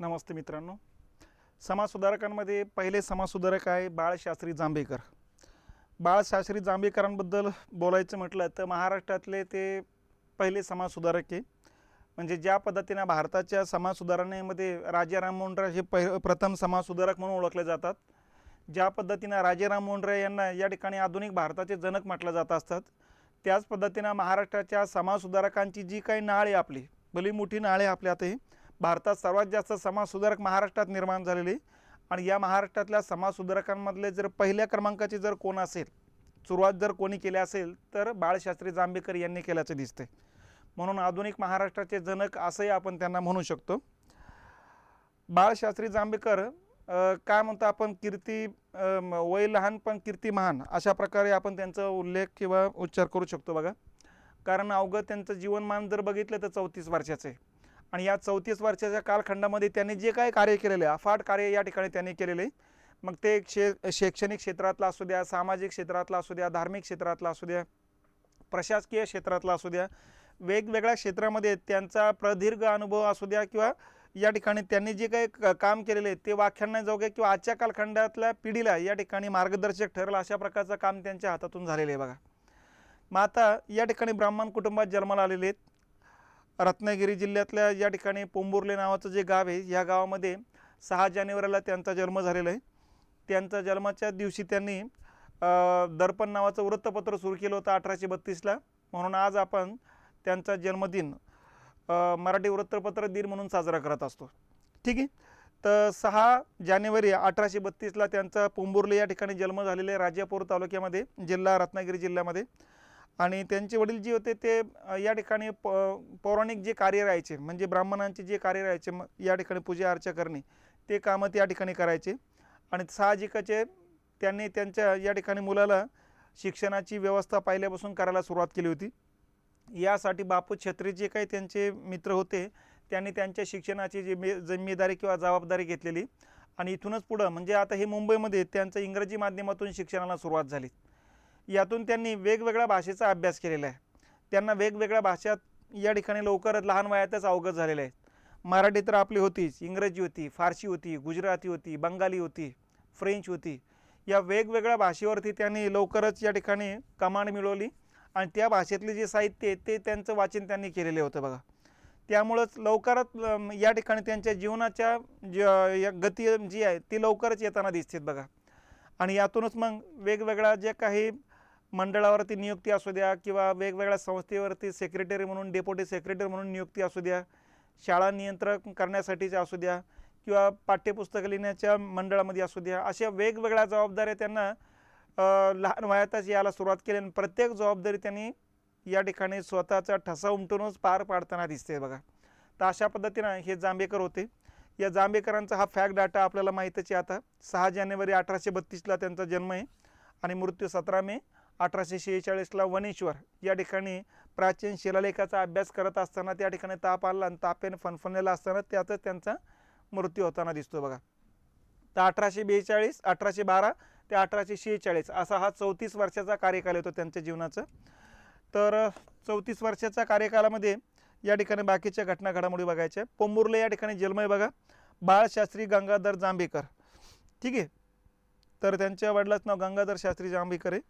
नमस्ते मित्रांनो. समाजसुधारकांमध्ये पहिले समाजसुधारक आहे बाळशास्त्री जांभेकर. बाळशास्त्री जांभेकरांबद्दल बोलायचं म्हटलं तर महाराष्ट्रातले ते पहिले समाजसुधारक आहे. म्हणजे ज्या पद्धतीने भारताच्या समाजसुधारणेमध्ये राजा राममोहन राय हे प्रथम समाजसुधारक म्हणून ओळखले जातात. ज्या पद्धतीने राजे राममोहन राय यांना या ठिकाणी आधुनिक भारताचे जनक म्हटलं जात असतात, त्याच पद्धतीनं महाराष्ट्राच्या समाजसुधारकांची जी काही नाळ आहे आपली, भली मोठी नाळ आहे आपल्या आता, भारतात सर्वात जास्त समाजसुधारक महाराष्ट्रात निर्माण झालेले. आणि या महाराष्ट्रातल्या समाजसुधारकांमधले जर पहिल्या क्रमांकाचे जर कोण असेल, सुरुवात जर कोणी केली असेल तर बाळशास्त्री जांभेकर यांनी केल्याचे दिसते. म्हणून आधुनिक महाराष्ट्राचे जनक असंही आपण त्यांना म्हणू शकतो. बाळशास्त्री जांभेकर काय म्हणतो आपण, कीर्ती वय लहान पण कीर्ती महान, अशा प्रकारे आपण त्यांचा उल्लेख किंवा उच्चार करू शकतो बघा. कारण अवघं त्यांचं जीवनमान जर बघितलं तर 34 वर्षाचं आहे. आणि या 34 वर्षाच्या कालखंडामध्ये त्यांनी जे काही कार्य केलेले, अफाट कार्य या ठिकाणी त्यांनी केलेले, मग ते शैक्षणिक क्षेत्रातला असू द्या, सामाजिक क्षेत्रातला असू द्या, धार्मिक क्षेत्रातला असू द्या, प्रशासकीय क्षेत्रातला असू द्या, वेगवेगळ्या क्षेत्रामध्ये त्यांचा प्रदीर्घ अनुभव असू द्या, किंवा या ठिकाणी त्यांनी जे काही काम केलेले ते व्याख्यानाजोगे किंवा आजच्या कालखंडातल्या पिढीला या ठिकाणी मार्गदर्शक ठरलं, अशा प्रकारचं काम त्यांच्या हातातून झालेलं आहे बघा. मग आता या ठिकाणी ब्राह्मण कुटुंबात जन्माला आलेले आहेत. रत्नागिरी जिल्ह्यातल्या या ठिकाणी पोंबुर्ले नावाचं जे गाव आहे, या गावामध्ये 6 जानेवारीला त्यांचा जन्म झालेला आहे. त्यांच्या जन्माच्या दिवशी त्यांनी दर्पण नावाचं वृत्तपत्र सुरू केलं होतं 1832ला. म्हणून आज आपण त्यांचा जन्मदिन मराठी वृत्तपत्र दिन म्हणून साजरा करत असतो. ठीक आहे. तर 6 जानेवारी 1832ला त्यांचा पोंबुर्ले या ठिकाणी जन्म झालेला आहे, राजापूर तालुक्यामध्ये, जिल्हा रत्नागिरी जिल्ह्यामध्ये. आणि त्यांचे वडील जे होते ते या ठिकाणी पौराणिक जे कार्य राहायचे, म्हणजे ब्राह्मणांचे जे कार्य राहायचे, या ठिकाणी पूजा अर्चा करणे, ते कामं त्या ठिकाणी करायचे. आणि साहजिकचे त्यांनी त्यांच्या या ठिकाणी मुलाला शिक्षणाची व्यवस्था पहिल्यापासून करायला सुरुवात केली होती. यासाठी बापू छत्री जे काही त्यांचे मित्र होते, त्यांनी त्यांच्या शिक्षणाची जिम्मेदारी किंवा जबाबदारी घेतलेली. आणि इथूनच पुढं म्हणजे आता हे मुंबईमध्ये त्यांचं इंग्रजी माध्यमातून शिक्षणाला सुरुवात झाली. यातून त्यांनी वेगवेगळ्या भाषेचा अभ्यास केलेला आहे. त्यांना वेगवेगळ्या भाषा या ठिकाणी लवकरच लहान वयातच अवगत झालेल्या आहेत. मराठी तर आपली होतीच, इंग्रजी होती, फारसी होती, गुजराती होती, बंगाली होती, फ्रेंच होती. या वेगवेगळ्या भाषेवरती त्यांनी लवकरच या ठिकाणी कमांड मिळवली. आणि त्या भाषेतले जे साहित्य आहे ते त्यांचं वाचन त्यांनी केलेले होतं बघा. त्यामुळंच लवकरच या ठिकाणी त्यांच्या जीवनाच्या गती जी आहे ती लवकरच येताना दिसते बघा. आणि यातूनच मग वेगवेगळ्या जे काही मंडळावरती नियुक्ती असू द्या, किंवा वेगवेगळ्या संस्थेवरती सेक्रेटरी म्हणून, डेप्युटी सेक्रेटरी म्हणून नियुक्ती असू द्या, शाळा नियंत्रण करण्यासाठीच्या असू द्या, किंवा पाठ्यपुस्तक लिहिण्याच्या मंडळामध्ये असू द्या, अशा वेगवेगळ्या जबाबदाऱ्या त्यांना लहान वयातच यायला सुरुवात केली. आणि प्रत्येक जबाबदारी त्यांनी या ठिकाणी स्वतःचा ठसा उमटूनच पार पाडताना दिसते बघा. तर अशा पद्धतीनं हे जांभेकर होते. या जांभेकरांचा हा फॅक्ट डाटा आपल्याला माहीतच आहे. आता 6 जानेवारी 1832ला त्यांचा जन्म आहे आणि मृत्यू 17 मे 1846ला वनेश्वर या ठिकाणी प्राचीन शिलालेखाचा अभ्यास करत असताना त्या ठिकाणी ताप आला आणि तापेने फणफणलेला असताना त्यातच त्यांचा मृत्यू होताना दिसतो बघा. तर 1842 1812 ते 1846 असा हा 34 वर्षाचा कार्यकाल होतो त्यांच्या जीवनाचा. तर 34 वर्षाच्या कार्यकालामध्ये या ठिकाणी बाकीच्या घटना घडामोडी बघायच्या. पोंबुर्ले या ठिकाणी जन्म आहे बघा, बाळशास्त्री गंगाधर जांभेकर. ठीक आहे. तर त्यांच्या वडिलाचं नाव गंगाधर शास्त्री जांभेकर आहे.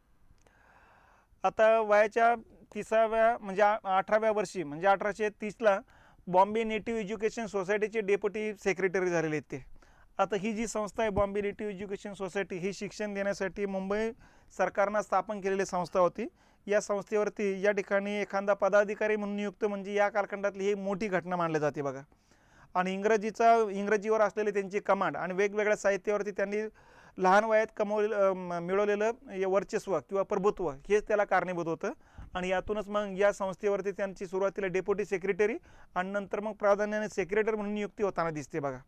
आता वयाच्या 30व्या म्हणजे 18व्या वर्षी म्हणजे 1830ला बॉम्बे नेटिव्ह एज्युकेशन सोसायटीचे डेप्युटी सेक्रेटरी झालेले आहेत ते. आता ही जी संस्था आहे बॉम्बे नेटिव्ह एज्युकेशन सोसायटी, ही शिक्षण देण्यासाठी मुंबई सरकारनं स्थापन केलेली संस्था होती. या संस्थेवरती या ठिकाणी एखादा पदाधिकारी म्हणून नियुक्त म्हणजे या कालखंडातली ही मोठी घटना मानली जाते बघा. आणि इंग्रजीवर असलेले त्यांची कमांड आणि वेगवेगळ्या साहित्यावरती त्यांनी लहान वयात मिळवलेलं वर्चस्व किंवा प्रभुत्व हेच त्याला कारणीभूत होतं. आणि यातूनच मग या संस्थेवरती त्यांची सुरुवातीला डेप्युटी सेक्रेटरी आणि नंतर मग प्राधान्याने सेक्रेटरी म्हणून नियुक्ती होताना दिसते बघा.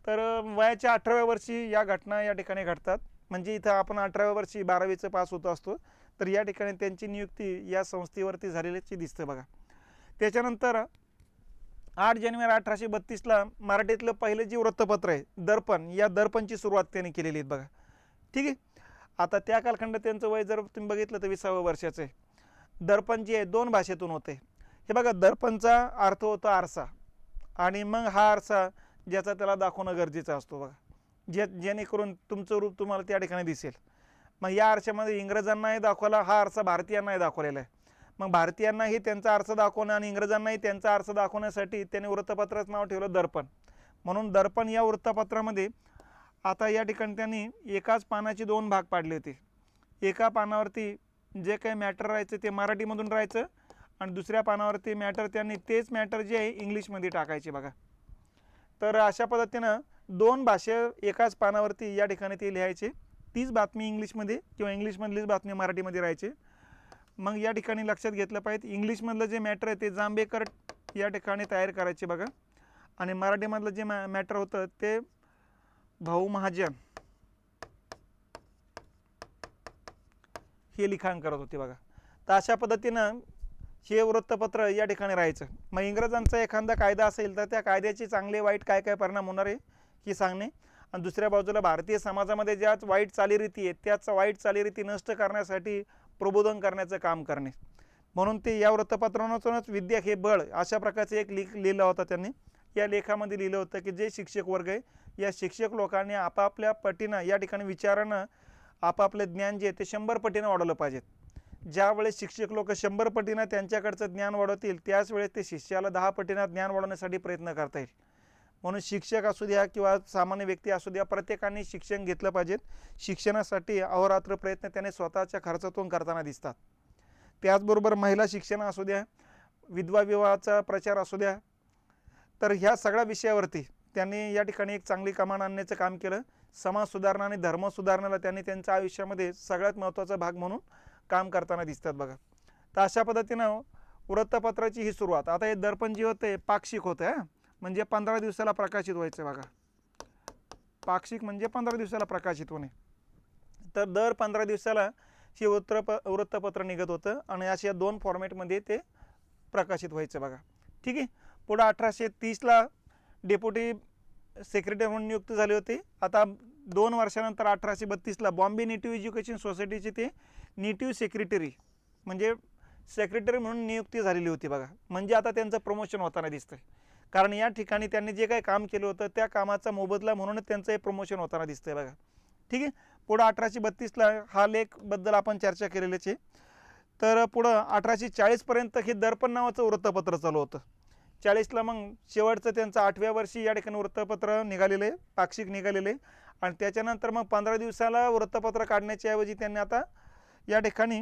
तर वयाच्या 18व्या वर्षी या घटना या ठिकाणी घडतात. म्हणजे इथं आपण 18व्या वर्षी 12वीचं पास होत असतो, तर या ठिकाणी त्यांची नियुक्ती या संस्थेवरती झालेल्याची दिसतं बघा. त्याच्यानंतर 8 जानेवारी 1832ला मराठीतलं पहिलं जे वृत्तपत्र आहे दर्पण, या दर्पणची सुरुवात त्यांनी केलेली आहे बघा. ठीक आहे. आता त्या कालखंडात त्यांचं वय जर तुम्ही बघितलं तर 20व्या वर्षाचं आहे. दर्पण जे आहे 2 भाषेतून होते. हे बघा, दर्पणचा अर्थ होतो आरसा. आणि मग हा आरसा ज्याचा त्याला दाखवणं गरजेचं असतो बघा, जेणेकरून तुमचं रूप तुम्हाला त्या ठिकाणी दिसेल. मग या आरशामध्ये इंग्रजांनाही दाखवला, हा आरसा भारतीयांनाही दाखवलेला आहे. मग भारतीयांनाही त्यांचा आरसा दाखवणं आणि इंग्रजांनाही त्यांचा आरसा दाखवण्यासाठी त्यांनी वृत्तपत्राचं नाव ठेवलं दर्पण. म्हणून दर्पण या वृत्तपत्रामध्ये आता या ठिकाणी त्यांनी एकाच पानाचे 2 भाग पाडले होते. एका पानावरती जे काही मॅटर राहायचं ते मराठीमधून राहायचं आणि दुसऱ्या पानावरती मॅटर त्यांनी तेच मॅटर जे आहे इंग्लिशमध्ये टाकायचे बघा. तर अशा पद्धतीनं 2 भाषा एकाच पानावरती या ठिकाणी ते लिहायचे. तीच बातमी इंग्लिशमध्ये किंवा इंग्लिशमधलीच बातमी मराठीमध्ये राहायचे. मग या ठिकाणी लक्षात घेतलं पाहिजे, इंग्लिशमधलं जे मॅटर आहे ते जांभेकर या ठिकाणी तयार करायचे बघा आणि मराठीमधलं जे मॅटर होतं ते भाऊ महाजन हे लिखाण करत होते बघा. तर अशा पद्धतीनं हे वृत्तपत्र या ठिकाणी राहायचं. मग इंग्रजांचा एखादा कायदा असेल तर त्या कायद्याचे चांगले वाईट काय काय परिणाम होणार आहे हे सांगणे आणि दुसऱ्या बाजूला भारतीय समाजामध्ये ज्याच वाईट चालीरीती आहेत त्याच वाईट चालीरीती नष्ट करण्यासाठी प्रबोधन करण्याचं काम करणे. म्हणून ते या वृत्तपत्रातूनच विद्या हे बळ अशा प्रकारचे एक लेख लिहिला होता त्यांनी. या लेखामध्ये लिहिलं होतं की जे शिक्षक वर्ग आहे या शिक्षक लोकांनी आपापल्या पटीनं या ठिकाणी विचारानं आपापले ज्ञान जे ते 100 पटीनं वाढवलं पाहिजेत. ज्यावेळेस शिक्षक लोक 100 पटीनं त्यांच्याकडचं ज्ञान वाढवतील त्याच वेळेस ते शिष्याला 10 पटीनं ज्ञान वाढवण्यासाठी प्रयत्न करता येईल. म्हणून शिक्षक असू द्या किंवा सामान्य व्यक्ती असू द्या प्रत्येकाने शिक्षण घेतलं पाहिजेत. शिक्षणासाठी अहोरात्र प्रयत्न त्याने स्वतःच्या खर्चातून करताना दिसतात. त्याचबरोबर महिला शिक्षण असू द्या, विधवा विवाहाचा प्रचार असू द्या, तर ह्या सगळ्या विषयावरती त्यांनी या ठिकाणी एक चांगली कमान आणण्याचं काम केलं. समाज सुधारणा आणि धर्म सुधारणाला त्यांनी त्यांच्या आयुष्यामध्ये सगळ्यात महत्त्वाचा भाग म्हणून काम करताना दिसतात बघा. तर अशा पद्धतीनं वृत्तपत्राची ही सुरुवात. आता हे दर्पण जे होतं पाक्षिक होतं, म्हणजे 15 दिवसाला प्रकाशित व्हायचं बघा. पाक्षिक म्हणजे 15 दिवसाला प्रकाशित होणे. तर दर 15 दिवसाला हे वृत्तपत्र निघत होतं आणि अशा 2 फॉर्मॅटमध्ये ते प्रकाशित व्हायचं बघा. ठीक आहे. पुढे 1830ला डेप्युटी सेक्रेटरी म्हणून नियुक्त झाले होते. आता 2 वर्षानंतर 1832ला बॉम्बे नेटिव्ह एज्युकेशन सोसायटीचे ते नेटिव्ह सेक्रेटरी म्हणजे सेक्रेटरी म्हणून नियुक्ती झालेली होती बघा. म्हणजे आता त्यांचं प्रमोशन होताना दिसतंय, कारण या ठिकाणी त्यांनी जे काही काम केलं होतं त्या कामाचा मोबदला म्हणूनच त्यांचं हे प्रमोशन होताना दिसतंय बघा. ठीक आहे. पुढं 1832ला हा लेखबद्दल आपण चर्चा केलेलीच आहे. तर पुढं 1840पर्यंत हे दर्पण नावाचं वृत्तपत्र चालू होतं. 40ला मग शेवटचं त्यांचं 8व्या वर्षी या ठिकाणी वृत्तपत्र निघालेलं आहे, पाक्षिक निघालेलं आहे. आणि त्याच्यानंतर मग 15 दिवसाला वृत्तपत्र काढण्याच्या ऐवजी त्यांनी आता या ठिकाणी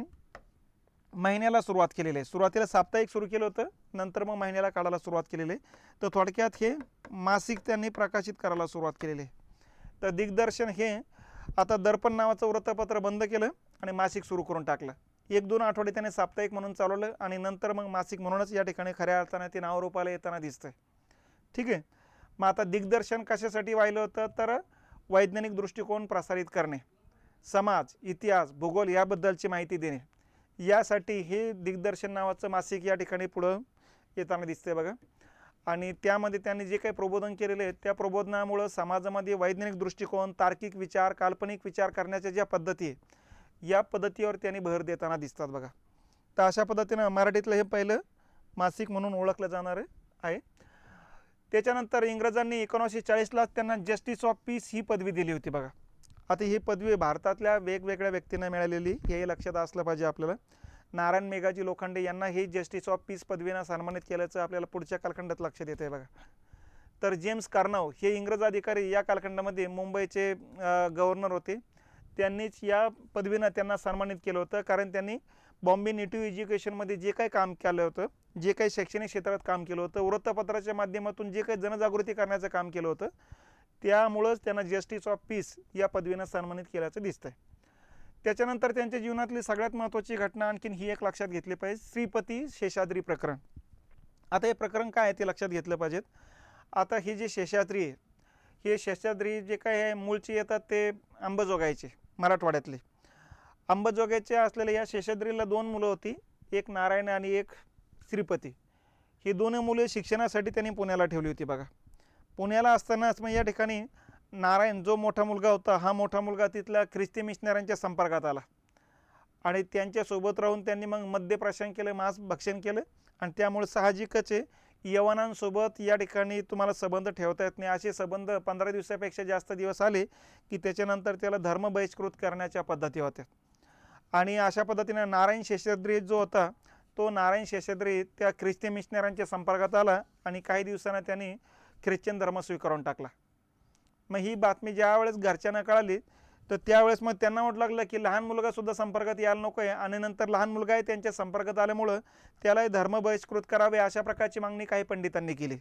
महिन्याला सुरुवात केलेली आहे. सुरुवातीला साप्ताहिक सुरू केलं होतं, नंतर मग महिन्याला काढायला सुरुवात केलेली आहे. तर थोडक्यात हे मासिक त्यांनी प्रकाशित करायला सुरुवात केलेली आहे. तर दिग्दर्शन हे आता दर्पण नावाचं वृत्तपत्र बंद केलं आणि मासिक सुरू करून टाकलं. 1-2 आठवडे त्याने साप्ताहिक म्हणून चालवलं आणि नंतर मग मासिक म्हणूनच या ठिकाणी खऱ्या अर्थाने ते नावरूपाला येताना दिसतंय. ठीक आहे. मग आता दिग्दर्शन कशासाठी वाहिलं होतं, तर वैज्ञानिक दृष्टिकोन प्रसारित करणे, समाज, इतिहास, भूगोल याबद्दलची माहिती देणे, यासाठी हे दिग्दर्शन नावाचं मासिक या ठिकाणी पुढं येताना दिसतंय बघा. आणि त्यामध्ये त्यांनी जे काही प्रबोधन केलेले आहे त्या प्रबोधनामुळं समाजामध्ये वैज्ञानिक दृष्टिकोन, तार्किक विचार, काल्पनिक विचार करण्याच्या ज्या पद्धती आहे या पद्धतीवर त्यांनी भर देताना दिसतात बघा. तर अशा पद्धतीनं मराठीतलं हे पहिलं मासिक म्हणून ओळखलं जाणार आहे. त्याच्यानंतर इंग्रजांनी 1940ला त्यांना जस्टिस ऑफ पीस ही पदवी दिली होती बघा. आता ही पदवी भारतातल्या वेगवेगळ्या व्यक्तींना मिळालेली हे लक्षात असलं पाहिजे आपल्याला. नारायण मेघाजी लोखंडे यांना हे जस्टिस ऑफ पीस पदवीनं सन्मानित केल्याचं आपल्याला पुढच्या कालखंडात लक्षात येतं आहे बघा. तर जेम्स कार्नाव हे इंग्रज अधिकारी या कालखंडामध्ये मुंबईचे गव्हर्नर होते. त्यांनीच या पदवीनं त्यांना सन्मानित केलं होतं, कारण त्यांनी बॉम्बे नेटिव्ह एज्युकेशनमध्ये जे काही काम केलं होतं, जे काही शैक्षणिक क्षेत्रात काम केलं होतं, वृत्तपत्राच्या माध्यमातून जे काही जनजागृती करण्याचं काम केलं होतं, त्यामुळंच त्यांना जस्टिस ऑफ पीस या पदवीनं सन्मानित केल्याचं दिसतंय. त्याच्यानंतर त्यांच्या जीवनातली सगळ्यात महत्त्वाची घटना आणखीन ही एक लक्षात घेतली पाहिजे, श्रीपती शेषाद्री प्रकरण. आता हे प्रकरण काय आहे ते लक्षात घेतलं पाहिजेत. आता हे जे शेषाद्री आहे, हे शेषाद्री जे काय आहे मूळचे येतात ते अंबाजोगाईचे, मराठवाड्यातले. अंबाजोगाईचे असलेल्या या शेषाद्रीला 2 मुलं होती, एक नारायण आणि एक श्रीपती. ही 2 मुले शिक्षणासाठी त्यांनी पुण्याला ठेवली होती बघा. पुण्याला असतानाच मग या ठिकाणी नारायण जो मोठा मुलगा होता, हा मोठा मुलगा तिथल्या ख्रिस्ती मिशनऱ्यांच्या संपर्कात आला आणि त्यांच्यासोबत राहून त्यांनी मग मद्यप्राशन केलं, मांस भक्षण केलं आणि त्यामुळे साहजिकच आहे यवनांसोबत या ठिकाणी तुम्हाला संबंध ठेवता येत नाही, असे संबंध 15 दिवसापेक्षा जास्त दिवस आले की त्याच्यानंतर त्याला धर्म बहिष्कृत करण्याच्या पद्धती होत्या. आणि अशा पद्धतीने नारायण शेषाद्री जो होता तो नारायण शेषाद्री त्या ख्रिस्ती मिशनरांच्या संपर्कात आला आणि काही दिवसांनी त्यांनी ख्रिश्चन धर्म स्वीकारून टाकला. मग ही बातमी ज्या वेळेस घरच्यांना कळाली तर त्यावेळेस मग त्यांना वाटू लागलं की लहान मुलगासुद्धा संपर्कात यायला नको आहे, आणि नंतर लहान मुलगाही त्यांच्या संपर्कात आल्यामुळं त्यालाही धर्म बहिष्कृत करावे अशा प्रकारची मागणी काही पंडितांनी केली,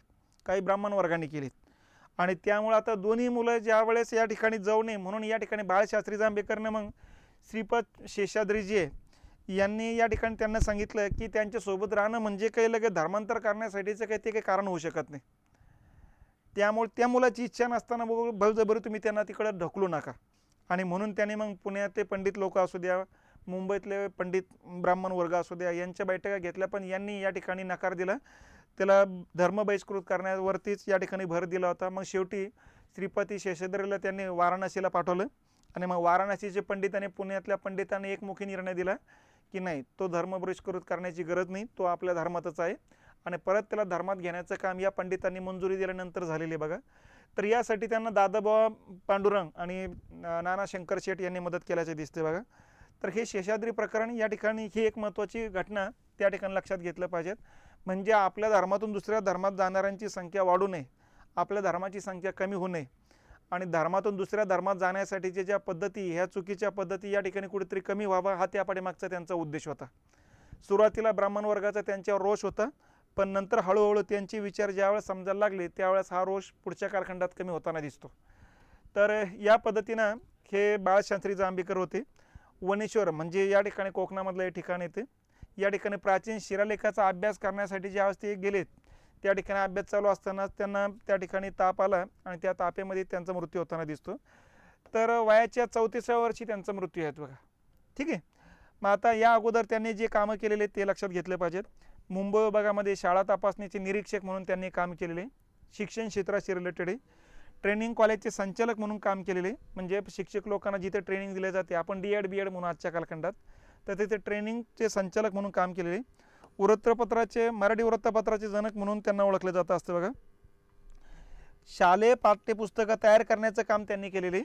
काही ब्राह्मण वर्गाने केली. आणि त्यामुळे आता दोन्ही मुलं ज्या वेळेस या ठिकाणी जाऊ नये म्हणून या ठिकाणी बाळशास्त्री जांभेकरने मग श्रीपद शेषाद्रीजी आहे यांनी या ठिकाणी त्यांना सांगितलं की त्यांच्यासोबत राहणं म्हणजे काही लगेच धर्मांतर करण्यासाठीचं काही ते काही कारण होऊ शकत नाही. त्यामुळे त्या मुलाची इच्छा नसताना बळजबरी तुम्ही त्यांना तिकडं ढकलू नका. आणि म्हणून त्याने मग पुण्यातले पंडित लोक असू द्या, मुंबईतले पंडित ब्राह्मण वर्ग असू द्या यांच्या बैठका घेतल्या, पण यांनी या ठिकाणी नकार दिला, त्याला धर्म बहिष्कृत करण्यावरतीच या ठिकाणी भर दिला होता. मग शेवटी श्रीपती शेषाद्रीला त्यांनी वाराणसीला पाठवलं आणि मग वाराणसीचे पंडित आणि पुण्यातल्या पंडितांनी एकमुखी निर्णय दिला की नाही, तो धर्म बहिष्कृत करण्याची गरज नाही, तो आपल्या धर्मातच आहे. आणि परत त्याला धर्मात घेण्याचं काम या पंडितांनी मंजुरी दिल्यानंतर झालेले बघा. तर यासाठी त्यांना दादाबा पांडुरंग आणि नाना शंकर शेठ यांनी मदत केल्याचे दिसते बघा. तर हे शेषाद्री प्रकरण या ठिकाणी ही एक महत्त्वाची घटना त्या ठिकाणी लक्षात घेतलं पाहिजेत. म्हणजे आपल्या धर्मातून दुसऱ्या धर्मात जाणाऱ्यांची संख्या वाढू नये, आपल्या धर्माची संख्या कमी होऊ नये, आणि धर्मातून दुसऱ्या धर्मात जाण्यासाठीच्या ज्या पद्धती ह्या चुकीच्या पद्धती या ठिकाणी कुठेतरी कमी व्हावा हा त्या पाठीमागचा त्यांचा उद्देश होता. सुरुवातीला ब्राह्मण वर्गाचा त्यांच्यावर रोष होता, पण नंतर हळूहळू त्यांचे विचार ज्यावेळेस समजायला लागले त्यावेळेस हा रोष पुढच्या कालखंडात कमी होताना दिसतो. तर या पद्धतीनं हे बाळशास्त्री जांभेकर होते. वनेश्वर म्हणजे या ठिकाणी कोकणामधलं हे ठिकाण येते. या ठिकाणी प्राचीन शिलालेखाचा अभ्यास करण्यासाठी ज्यावेळेस ते गेलेत त्या ठिकाणी अभ्यास चालू असतानाच त्यांना त्या ठिकाणी ताप आला आणि त्या तापेमध्ये त्यांचा मृत्यू होताना दिसतो. तर वयाच्या 34व्या वर्षी त्यांचा मृत्यू आहे बघा. ठीक आहे. मग आता या अगोदर त्यांनी जे कामं केलेले ते लक्षात घेतले पाहिजेत. मुंबई विभागामध्ये शाळा तपासणीचे निरीक्षक म्हणून त्यांनी काम केलेले, शिक्षण क्षेत्राशी रिलेटेड आहे. ट्रेनिंग कॉलेजचे संचालक म्हणून काम केलेले, म्हणजे शिक्षक लोकांना जिथे ट्रेनिंग दिले जाते आपण डी एड म्हणून आजच्या कालखंडात, तर तिथे ट्रेनिंगचे संचालक म्हणून काम केलेले. वृत्तपत्राचे मराठी वृत्तपत्राचे जनक म्हणून त्यांना ओळखले जात असते बघा. शालेय पाठ्यपुस्तकं तयार करण्याचं काम त्यांनी केलेले.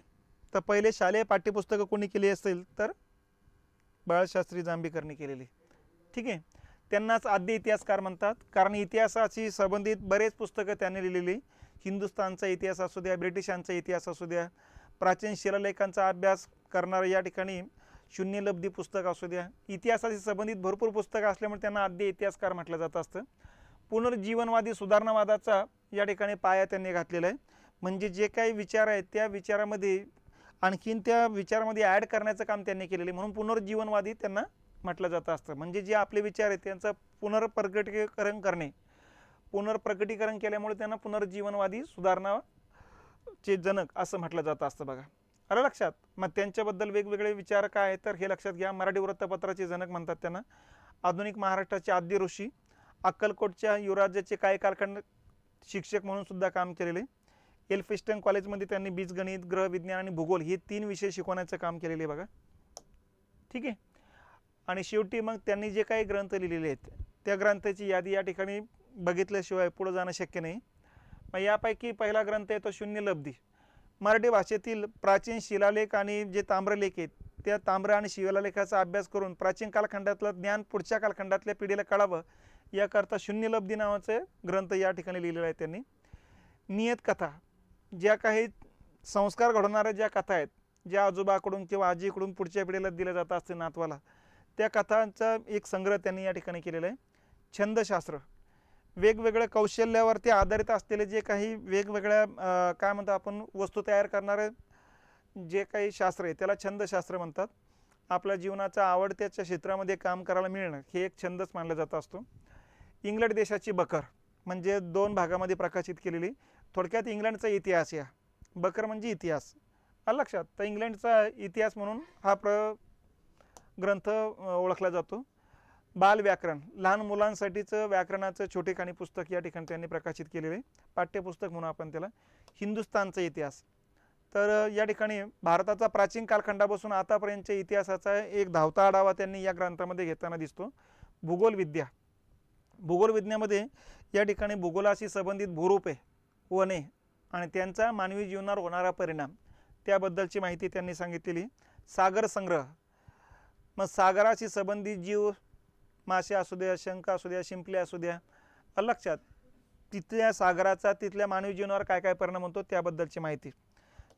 तर पहिले शालेय पाठ्यपुस्तकं कोणी केली असेल तर बाळशास्त्री जांभेकरनी केलेली. ठीक आहे. त्यांनाच आद्य इतिहासकार म्हणतात, कारण इतिहासाशी संबंधित बरेच पुस्तकं त्यांनी लिहिलेली. हिंदुस्थानचा इतिहास असू द्या, ब्रिटिशांचा इतिहास असू द्या, प्राचीन शिलालेखांचा अभ्यास करणारं या ठिकाणी शून्यलब्धी पुस्तक असू द्या, इतिहासाशी संबंधित भरपूर पुस्तकं असल्यामुळे त्यांना आद्य इतिहासकार म्हटलं जात असतं. पुनर्जीवनवादी सुधारणावादाचा या ठिकाणी पाया त्यांनी घातलेला आहे. म्हणजे जे काही विचार आहेत त्या विचारामध्ये आणखीन त्या विचारामध्ये ॲड करण्याचं काम त्यांनी केलेलं आहे, म्हणून पुनर्जीवनवादी त्यांना म्हटलं जातं असतं. म्हणजे जे आपले विचार आहेत त्यांचं पुनर्प्रकटीकरण करणे, पुनर्प्रकटीकरण केल्यामुळे त्यांना पुनर्जीवनवादी सुधारणाचे जनक असं म्हटलं जातं असतं बघा. आलं लक्षात. मग त्यांच्याबद्दल वेगवेगळे विचार काय आहेत तर हे लक्षात घ्या. मराठी वृत्तपत्राचे जनक म्हणतात त्यांना. आधुनिक महाराष्ट्राचे आद्य ऋषी, अक्कलकोटच्या युवराज्याचे काही कालखंड शिक्षक म्हणून सुद्धा काम केलेले. एल्फिस्टन कॉलेजमध्ये त्यांनी बीजगणित, ग्रहविज्ञान आणि भूगोल हे 3 विषय शिकवण्याचं काम केलेले बघा. ठीक आहे. आणि शेवटी मग त्यांनी जे काही ग्रंथ लिहिलेले आहेत त्या ग्रंथाची यादी या ठिकाणी बघितल्याशिवाय पुढे जाणं शक्य नाही. मग यापैकी पहिला ग्रंथ आहे तो शून्यलब्धी. मराठी भाषेतील प्राचीन शिलालेख आणि जे ताम्रलेख आहेत त्या ताम्र आणि शिलालेखाचा अभ्यास करून प्राचीन कालखंडातलं ज्ञान पुढच्या कालखंडातल्या पिढीला कळावं याकरता शून्यलब्धी नावाचे ग्रंथ या ठिकाणी लिहिलेले आहेत त्यांनी. नियतकथा, ज्या काही संस्कार घडवणाऱ्या ज्या कथा आहेत, ज्या आजोबाकडून किंवा आजीकडून पुढच्या पिढीला दिल्या जात असते नातवाला, त्या कथांचा एक संग्रह त्यांनी या ठिकाणी केलेला आहे. छंदशास्त्र, वेगवेगळ्या कौशल्यावरती आधारित असलेले जे काही वेगवेगळ्या काय म्हणतो आपण वस्तू तयार करणारे जे काही शास्त्र आहे त्याला छंदशास्त्र म्हणतात. आपल्या जीवनाच्या आवडत्याच्या क्षेत्रामध्ये काम करायला मिळणं हे एक छंदच मानला जात असतो. इंग्लंड देशाची बकर म्हणजे 2 भागामध्ये प्रकाशित केलेली. थोडक्यात इंग्लंडचा इतिहास, या बकर म्हणजे इतिहास, आलं लक्षात. तर इंग्लंडचा इतिहास म्हणून हा ग्रंथ ओळखला जातो. बाल व्याकरण, लहान मुलांसाठीचं व्याकरणाचं छोटेखानी पुस्तक या ठिकाणी त्यांनी प्रकाशित केलेले, पाठ्यपुस्तक म्हणून आपण त्याला. हिंदुस्थानचा इतिहास, तर या ठिकाणी भारताचा प्राचीन कालखंडापासून आतापर्यंतच्या इतिहासाचा एक धावता आढावा त्यांनी या ग्रंथामध्ये घेताना दिसतो. भूगोल विद्या, भूगोल विज्ञानामध्ये या ठिकाणी भूगोलाशी संबंधित भूरूपे, वने आणि त्यांचा मानवी जीवनावर होणारा परिणाम त्याबद्दलची माहिती त्यांनी सांगितलेली. सागर संग्रह, मग सागराशी संबंधित जीव, मासे असू द्या, शंख असू द्या, शिंपले असू द्या, लक्षात तिथल्या सागराचा तिथल्या मानवी जीवनावर काय काय परिणाम होतो त्याबद्दलची माहिती.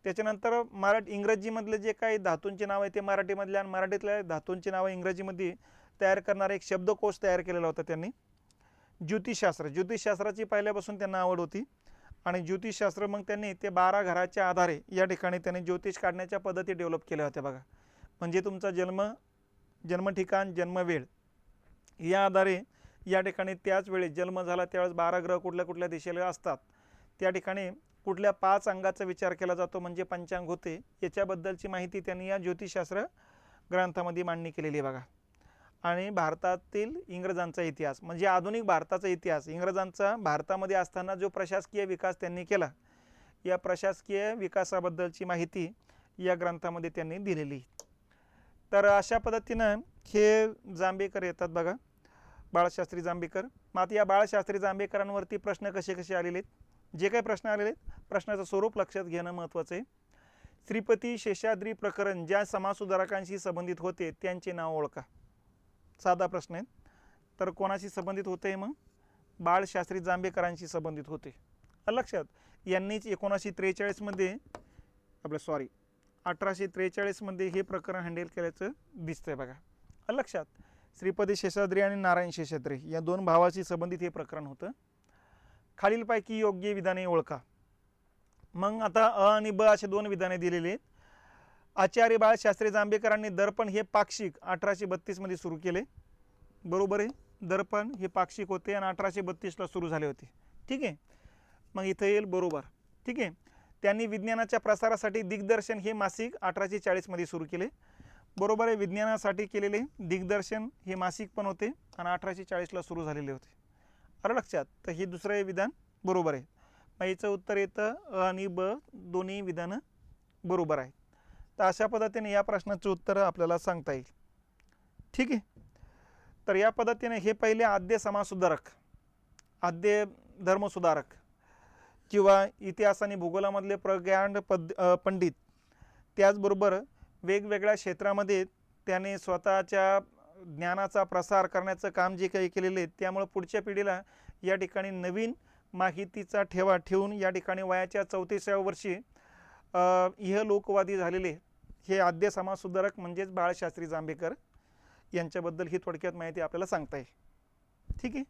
त्याच्यानंतर इंग्रजीमधले जे काही धातूंचे नाव आहे ते मराठीमधले आणि मराठीतल्या धातूंची नावं इंग्रजीमध्ये तयार करणारा एक शब्दकोश तयार केलेला होता त्यांनी. ज्योतिषशास्त्राची पहिल्यापासून त्यांना आवड होती आणि ज्योतिषशास्त्र मग त्यांनी ते 12 घराच्या आधारे या ठिकाणी त्यांनी ज्योतिष काढण्याच्या पद्धती डेव्हलप केल्या होत्या बघा. म्हणजे तुमचा जन्म ठिकाण, जन्मवेळ या आधारे या ठिकाणी त्याच वेळेस जन्म झाला त्यावेळेस 12 ग्रह कुठल्या कुठल्या दिशेला असतात, त्या ठिकाणी कुठल्या 5 अंगाचा विचार केला जातो म्हणजे पंचांग होते, याच्याबद्दलची माहिती त्यांनी या ज्योतिषशास्त्र ग्रंथामध्ये मांडणी केलेली आहे बघा. आणि भारतातील इंग्रजांचा इतिहास म्हणजे आधुनिक भारताचा इतिहास, इंग्रजांचा भारतामध्ये असताना जो प्रशासकीय विकास त्यांनी केला, या प्रशासकीय विकासाबद्दलची माहिती या ग्रंथामध्ये त्यांनी दिलेली. तर अशा पद्धतीनं हे जांभेकर येतात बघा, बाळशास्त्री जांभेकर. मग आता या बाळशास्त्री जांभेकरांवरती प्रश्न कसे आलेले आहेत, जे काही प्रश्न आलेले आहेत प्रश्नाचं स्वरूप लक्षात घेणं महत्त्वाचं आहे. श्रीपती शेषाद्री प्रकरण ज्या समाजसुधारकांशी संबंधित होते त्यांचे नाव ओळखा. साधा प्रश्न आहे. तर कोणाशी संबंधित होते मग बाळशास्त्री जांभेकरांशी संबंधित होते. लक्षात यांनीच 1943 मध्ये 1843 मध्ये हे प्रकरण हँडल केल्याचं दिसतंय बघा. लक्षात श्रीपती शेषाद्री आणि नारायण शेषाद्री या 2 भावाशी संबंधित हे प्रकरण होतं. खालीलपैकी योग्य विधाने ओळखा. मग आता अ आणि ब असे 2 विधाने दिलेले आहेत. आचार्य बाळशास्त्री जांभेकरांनी दर्पण हे पाक्षिक 1832 मध्ये सुरू केले. बरोबर आहे, दर्पण हे पाक्षिक होते आणि 1832ला सुरू झाले होते. ठीक आहे, मग इथं येईल बरोबर. ठीक आहे, त्यांनी विज्ञानाच्या प्रसारासाठी दिग्दर्शन हे मासिक 1840 मध्ये सुरू केले. बरोबर आहे, विज्ञानासाठी केलेले दिग्दर्शन हे मासिक पण होते आणि 1840ला सुरू झालेले होते. अरे लक्षात, तर हे दुसरं विधान बरोबर आहे. मग याचं उत्तर येतं अ आणि ब दोन्ही विधानं बरोबर आहे. तर अशा पद्धतीने या प्रश्नाचं उत्तर आपल्याला सांगता येईल. ठीक आहे, तर या पद्धतीने हे पहिले आद्य समाजसुधारक, आद्य धर्मसुधारक किंवा इतिहास आणि भूगोलामधले प्रज्ञान पंडित, त्याचबरोबर वेगवेगळ्या क्षेत्रामध्ये त्याने स्वतःच्या ज्ञानाचा प्रसार करण्याचं काम जे काही केलेले आहे, त्यामुळे पुढच्या पिढीला या ठिकाणी नवीन माहितीचा ठेवा ठेवून या ठिकाणी वयाच्या 34व्या वर्षी इहलोकवादी झालेले हे आद्य समाजसुधारक म्हणजेच बाळशास्त्री जांभेकर यांच्याबद्दल ही थोडक्यात माहिती आपल्याला सांगता येईल. ठीक आहे.